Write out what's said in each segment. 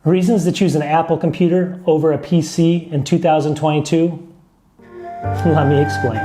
Reasons to choose an Apple computer over a PC in 2022? Let me explain.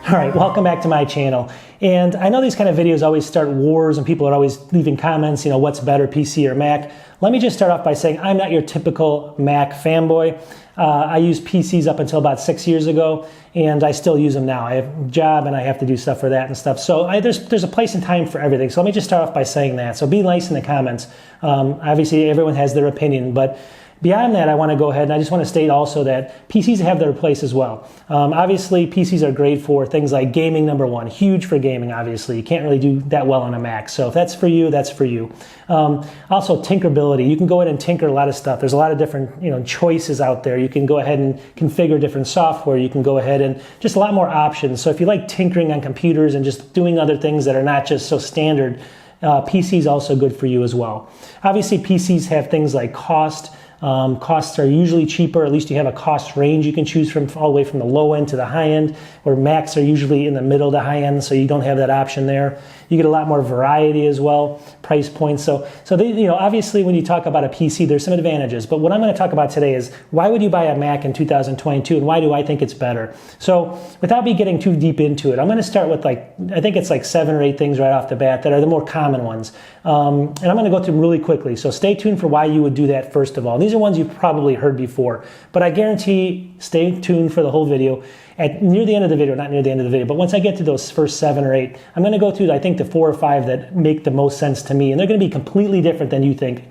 All right, welcome back to my channel. And I know these kind of videos always start wars and people are always leaving comments, what's better, PC or Mac? Let me just start off by saying I'm not your typical Mac fanboy. I used PCs up until about 6 years ago, and I still use them now. I have a job and I have to do stuff for that and stuff. So there's a place and time for everything. So let me just start off by saying that. So be nice in the comments. Obviously, everyone has their opinion, but beyond that, I want to go ahead and I just want to state also that PCs have their place as well. Obviously, PCs are great for things like gaming, number one. Huge for gaming, obviously. You can't really do that well on a Mac. So if that's for you, that's for you. Also, tinkerability. You can go ahead and tinker a lot of stuff. There's a lot of different choices out there. You can go ahead and configure different software. You can go ahead and just a lot more options. So if you like tinkering on computers and just doing other things that are not just so standard, PC is also good for you as well. Obviously, PCs have things like cost. Costs are usually cheaper. At least you have a cost range you can choose from, all the way from the low end to the high end, where Macs are usually in the middle to high end, so you don't have that option there. You get a lot more variety as well, price points. So they, obviously when you talk about a PC, there's some advantages. But what I'm going to talk about today is why would you buy a Mac in 2022, and why do I think it's better? So without me getting too deep into it, I'm going to start with I think it's like 7 or 8 things right off the bat that are the more common ones. And I'm going to go through them really quickly. So stay tuned for why you would do that first of all. These are ones you've probably heard before, but I guarantee stay tuned for the whole video. Near the end of the video, not near the end of the video, but once I get to those first 7 or 8, I'm going to go through, I think, the 4 or 5 that make the most sense to me, and they're going to be completely different than you think.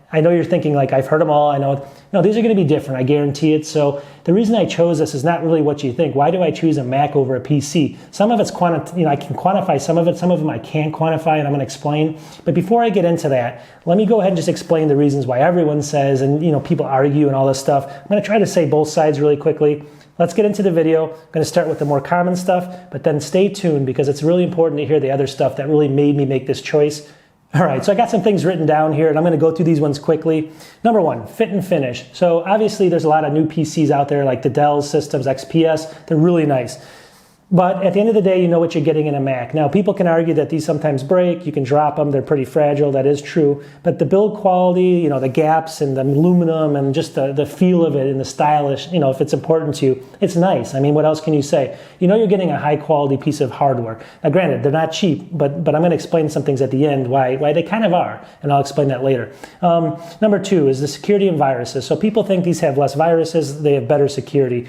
I know you're thinking, like, I've heard them all. I know. No, these are going to be different. I guarantee it. So the reason I chose this is not really what you think. Why do I choose a Mac over a PC? Some of it's I can quantify some of it. Some of them I can't quantify, and I'm going to explain. But before I get into that, let me go ahead and just explain the reasons why everyone says, and people argue and all this stuff. I'm going to try to say both sides really quickly. Let's get into the video. I'm going to start with the more common stuff, but then stay tuned because it's really important to hear the other stuff that really made me make this choice. All right, so I got some things written down here, and I'm going to go through these ones quickly. Number one, fit and finish. So obviously there's a lot of new PCs out there like the Dell systems, XPS. They're really nice. But at the end of the day, you know what you're getting in a Mac. Now, people can argue that these sometimes break. You can drop them. They're pretty fragile. That is true. But the build quality, the gaps and the aluminum and just the feel of it and the stylish, if it's important to you, it's nice. I mean, what else can you say? You're getting a high-quality piece of hardware. Now, granted, they're not cheap, but I'm going to explain some things at the end why they kind of are, and I'll explain that later. Number 2 is the security and viruses. So people think these have less viruses. They have better security.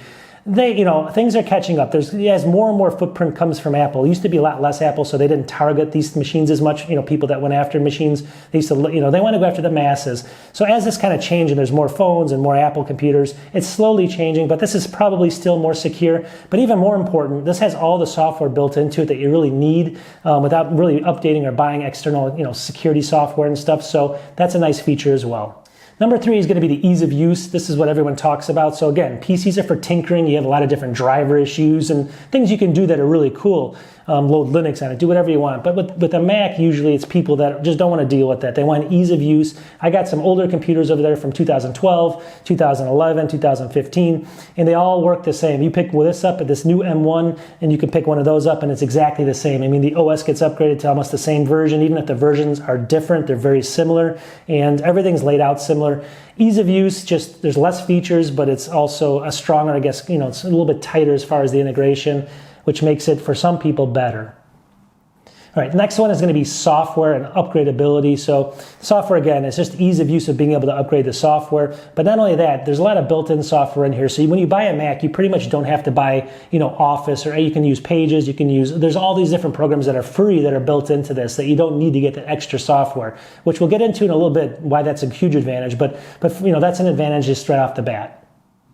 Things are catching up. As more and more footprint comes from Apple. It used to be a lot less Apple, so they didn't target these machines as much. People that went after machines, they used to, they want to go after the masses. So as this kind of changed and there's more phones and more Apple computers, it's slowly changing, but this is probably still more secure. But even more important, this has all the software built into it that you really need without really updating or buying external, security software and stuff. So that's a nice feature as well. Number 3 is going to be the ease of use. This is what everyone talks about. So again, PCs are for tinkering. You have a lot of different driver issues and things you can do that are really cool. Load Linux on it, do whatever you want. But with a Mac, usually it's people that just don't want to deal with that. They want ease of use. I got some older computers over there from 2012, 2011, 2015, and they all work the same. You pick this up at this new M1, and you can pick one of those up, and it's exactly the same. I mean, the OS gets upgraded to almost the same version. Even if the versions are different, they're very similar, and everything's laid out similar. Ease of use, just there's less features, but it's also a stronger, I guess, it's a little bit tighter as far as the integration, which makes it, for some people, better. All right, the next one is going to be software and upgradability. So software, again, is just ease of use of being able to upgrade the software. But not only that, there's a lot of built-in software in here. So when you buy a Mac, you pretty much don't have to buy, Office, or you can use Pages. There's all these different programs that are free that are built into this that you don't need to get the extra software, which we'll get into in a little bit why that's a huge advantage. But that's an advantage just right off the bat.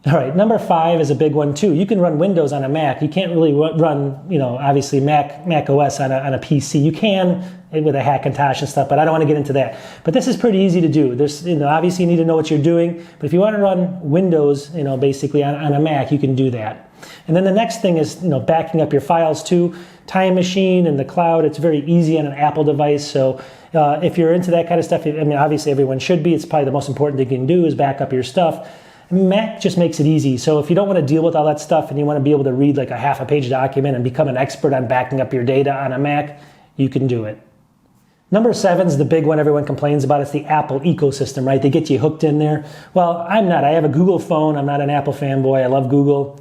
All right, number 5 is a big one too. You can run Windows on a Mac. You can't really run, obviously Mac OS on a PC. You can with a Hackintosh and stuff, but I don't want to get into that. But this is pretty easy to do. There's, obviously you need to know what you're doing, but if you want to run Windows, basically on a Mac, you can do that. And then the next thing is, backing up your files too. Time Machine and the cloud, it's very easy on an Apple device. So if you're into that kind of stuff, obviously everyone should be. It's probably the most important thing you can do is back up your stuff. I mean, Mac just makes it easy. So if you don't want to deal with all that stuff and you want to be able to read like a half a page document and become an expert on backing up your data on a Mac, you can do it. Number 7 is the big one everyone complains about. It's the Apple ecosystem, right? They get you hooked in there. Well, I'm not. I have a Google phone. I'm not an Apple fanboy. I love Google,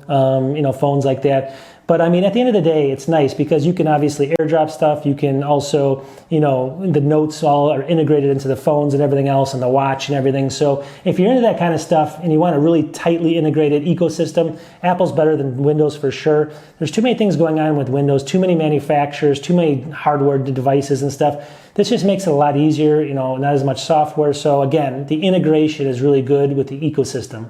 phones like that. But I mean, at the end of the day, it's nice because you can obviously AirDrop stuff. You can also, the notes all are integrated into the phones and everything else and the watch and everything. So if you're into that kind of stuff and you want a really tightly integrated ecosystem, Apple's better than Windows for sure. There's too many things going on with Windows, too many manufacturers, too many hardware devices and stuff. This just makes it a lot easier, not as much software. So again, the integration is really good with the ecosystem.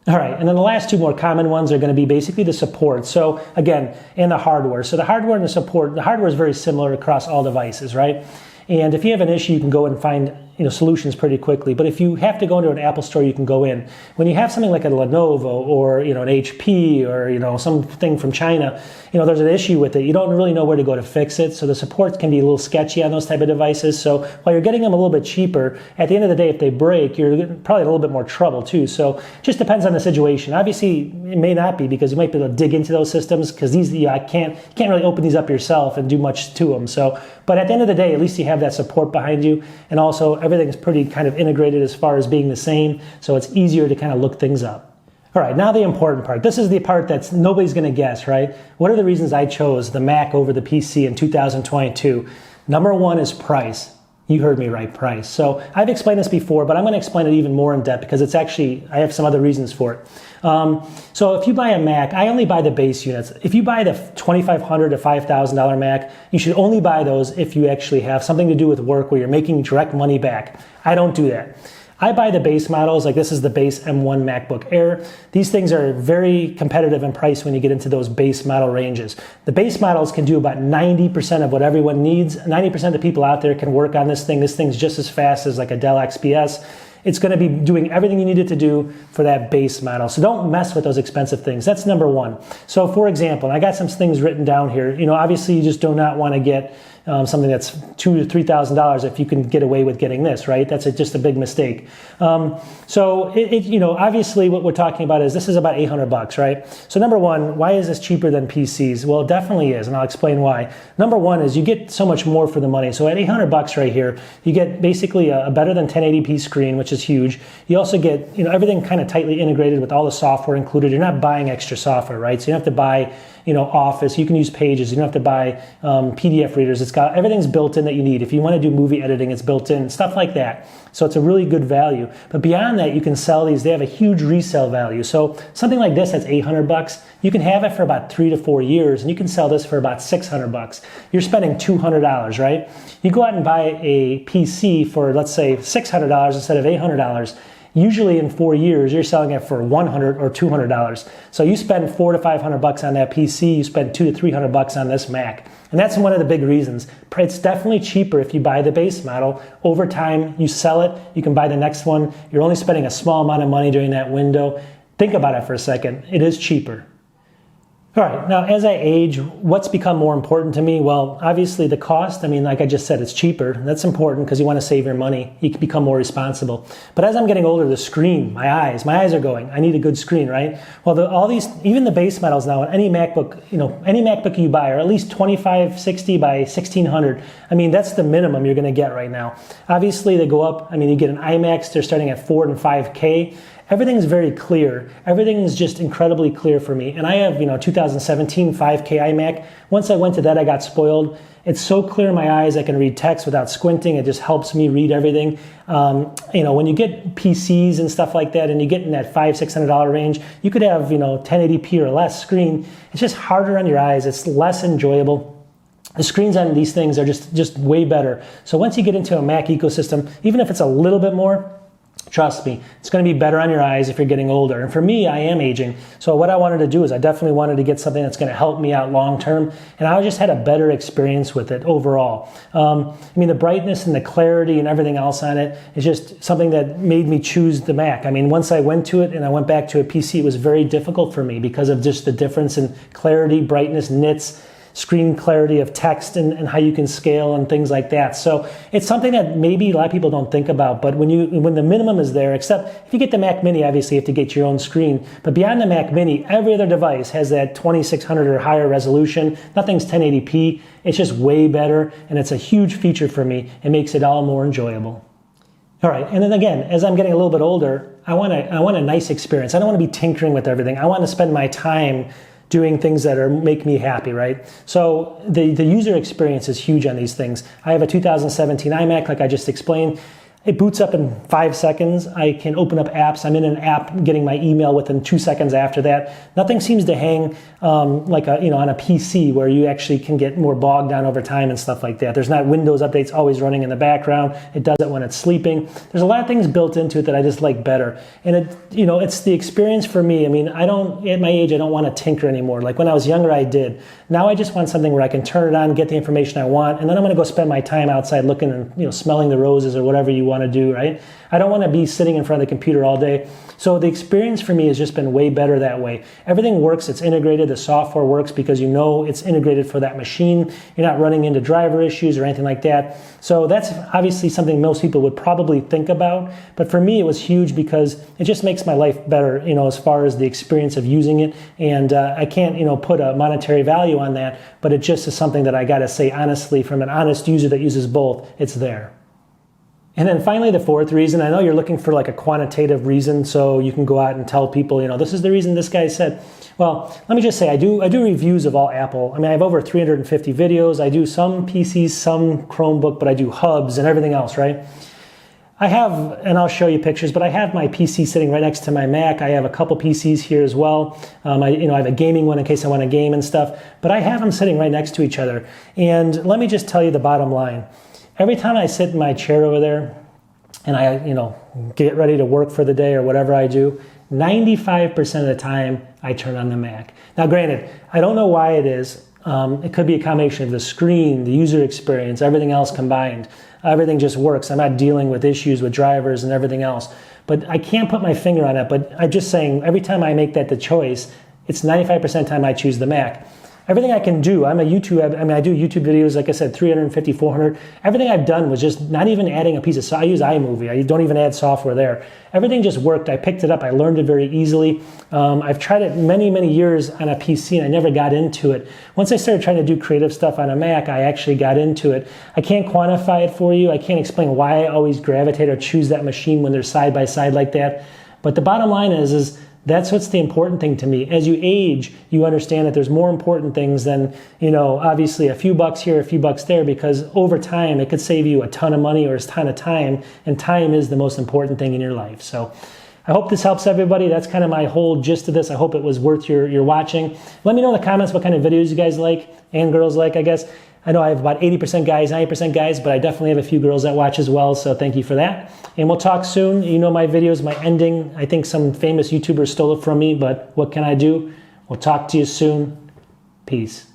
All right, and then the last 2 more common ones are going to be basically the support. So again, and the hardware. So the hardware and the support, the hardware is very similar across all devices, right? And if you have an issue, you can go and find solutions pretty quickly. But if you have to go into an Apple store, you can go in. When you have something like a Lenovo or an HP or something from China, there's an issue with it. You don't really know where to go to fix it. So the support can be a little sketchy on those type of devices. So while you're getting them a little bit cheaper, at the end of the day, if they break, you're probably in a little bit more trouble too. So it just depends on the situation. Obviously, it may not be because you might be able to dig into those systems because these I can't really open these up yourself and do much to them. So, but at the end of the day, at least you have that support behind you, and also everything is pretty kind of integrated as far as being the same, so it's easier to kind of look things up. All right, now the important part. This is the part that's nobody's going to guess, right? What are the reasons I chose the Mac over the PC in 2022? Number 1 is price. You heard me right, price. So I've explained this before, but I'm going to explain it even more in depth because it's actually, I have some other reasons for it. So if you buy a Mac, I only buy the base units. If you buy the $2,500 to $5,000 Mac, you should only buy those if you actually have something to do with work where you're making direct money back. I don't do that. I buy the base models, like this is the base M1 MacBook Air. These things are very competitive in price when you get into those base model ranges. The base models can do about 90% of what everyone needs. 90% of the people out there can work on this thing. This thing's just as fast as like a Dell XPS. It's going to be doing everything you need it to do for that base model. So don't mess with those expensive things. That's number 1. So for example, I got some things written down here. Obviously you just do not want to get something that's $2,000 to $3,000 if you can get away with getting this, right? That's just a big mistake. So obviously what we're talking about is this is about $800, right? So number 1, why is this cheaper than PCs? Well, it definitely is, and I'll explain why. Number 1 is you get so much more for the money. So at $800 right here, you get basically a better than 1080p screen, which is huge. You also get everything kind of tightly integrated with all the software included. You're not buying extra software, right? So you don't have to buy Office. You can use Pages. You don't have to buy PDF readers. It's got everything's built in that you need. If you want to do movie editing, it's built in, stuff like that. So it's a really good value. But beyond that, you can sell these. They have a huge resale value. So something like this that's $800, you can have it for about 3 to 4 years, and you can sell this for about $600. You're spending $200, right? You go out and buy a PC for, let's say, $600 instead of $800. Usually in 4 years, you're selling it for $100 or $200. So you spend $400 to $500 on that PC, you spend $200 to $300 on this Mac. And that's one of the big reasons. It's definitely cheaper if you buy the base model. Over time, you sell it, you can buy the next one. You're only spending a small amount of money during that window. Think about it for a second. It is cheaper. All right, now as I age, what's become more important to me? Well, obviously the cost. I mean, like I just said, it's cheaper. That's important because you want to save your money. You can become more responsible. But as I'm getting older, the screen, my eyes are going. I need a good screen, right? Well, all these, even the base models now, any MacBook, any MacBook you buy are at least 2560 by 1600. I mean, that's the minimum you're going to get right now. Obviously, they go up. I mean, you get an iMac, they're starting at 4 and 5K. Everything's very clear. Everything is just incredibly clear for me. And I have, 2017 5K iMac. Once I went to that, I got spoiled. It's so clear in my eyes, I can read text without squinting. It just helps me read everything. When you get PCs and stuff like that, and you get in that $500-600 range, you could have, 1080p or less screen. It's just harder on your eyes. It's less enjoyable. The screens on these things are just way better. So once you get into a Mac ecosystem, even if it's a little bit more, trust me, it's going to be better on your eyes if you're getting older. And for me, I am aging. So what I wanted to do is I definitely wanted to get something that's going to help me out long term. And I just had a better experience with it overall. The brightness and the clarity and everything else on it is just something that made me choose the Mac. I mean, once I went to it and I went back to a PC, it was very difficult for me because of just the difference in clarity, brightness, nits. screen clarity of text and how you can scale and things like that. So it's something that maybe a lot of people don't think about, but when the minimum is there, except if you get the Mac Mini, obviously you have to get your own screen, but beyond the Mac Mini, every other device has that 2600 or higher resolution. Nothing's 1080p. It's just way better, and it's a huge feature for me. It makes it all more enjoyable. All right, and then again, as I'm getting a little bit older, I want a nice experience. I don't want to be tinkering with everything. I want to spend my time doing things that make me happy, right? So the user experience is huge on these things. I have a 2017 iMac, like I just explained. It boots up in 5 seconds. I can open up apps. I'm in an app getting my email within 2 seconds after that. Nothing seems to hang like on a PC where you actually can get more bogged down over time and stuff like that. There's not Windows updates always running in the background. It does it when it's sleeping. There's a lot of things built into it that I just like better. And it's the experience for me. I mean, at my age, I don't want to tinker anymore. Like when I was younger, I did. Now I just want something where I can turn it on, get the information I want, and then I'm going to go spend my time outside looking and smelling the roses or whatever you want to do, right? I don't want to be sitting in front of the computer all day. So the experience for me has just been way better that way. Everything works, it's integrated, the software works because it's integrated for that machine. You're not running into driver issues or anything like that. So that's obviously something most people would probably think about. But for me, it was huge because it just makes my life better, as far as the experience of using it. And I can't, put a monetary value on that, but it just is something that I got to say honestly, from an honest user that uses both, it's there. And then finally, the fourth reason, I know you're looking for like a quantitative reason, so you can go out and tell people, this is the reason this guy said. Well, let me just say, I do reviews of all Apple. I mean, I have over 350 videos. I do some PCs, some Chromebook, but I do hubs and everything else, right? I have, and I'll show you pictures, but I have my PC sitting right next to my Mac. I have a couple PCs here as well. I have a gaming one in case I want to game and stuff, but I have them sitting right next to each other. And let me just tell you the bottom line. Every time I sit in my chair over there and I, get ready to work for the day or whatever I do, 95% of the time I turn on the Mac. Now, granted, I don't know why it is. It could be a combination of the screen, the user experience, everything else combined. Everything just works. I'm not dealing with issues with drivers and everything else. But I can't put my finger on it. But I'm just saying, every time I make that the choice, it's 95% of the time I choose the Mac. Everything I can do, I do YouTube videos, like I said, 350, 400. Everything I've done was just not even adding a piece of software. I use iMovie. I don't even add software there. Everything just worked. I picked it up. I learned it very easily. I've tried it many, many years on a PC, and I never got into it. Once I started trying to do creative stuff on a Mac, I actually got into it. I can't quantify it for you. I can't explain why I always gravitate or choose that machine when they're side by side like that. But the bottom line is that's what's the important thing to me. As you age, you understand that there's more important things than, obviously a few bucks here, a few bucks there, because over time it could save you a ton of money or a ton of time, and time is the most important thing in your life. So I hope this helps everybody. That's kind of my whole gist of this. I hope it was worth your watching. Let me know in the comments what kind of videos you guys like, and girls like, I guess. I know I have about 80% guys, 90% guys, but I definitely have a few girls that watch as well, so thank you for that. And we'll talk soon. My videos, my ending, I think some famous YouTubers stole it from me, but what can I do? We'll talk to you soon. Peace.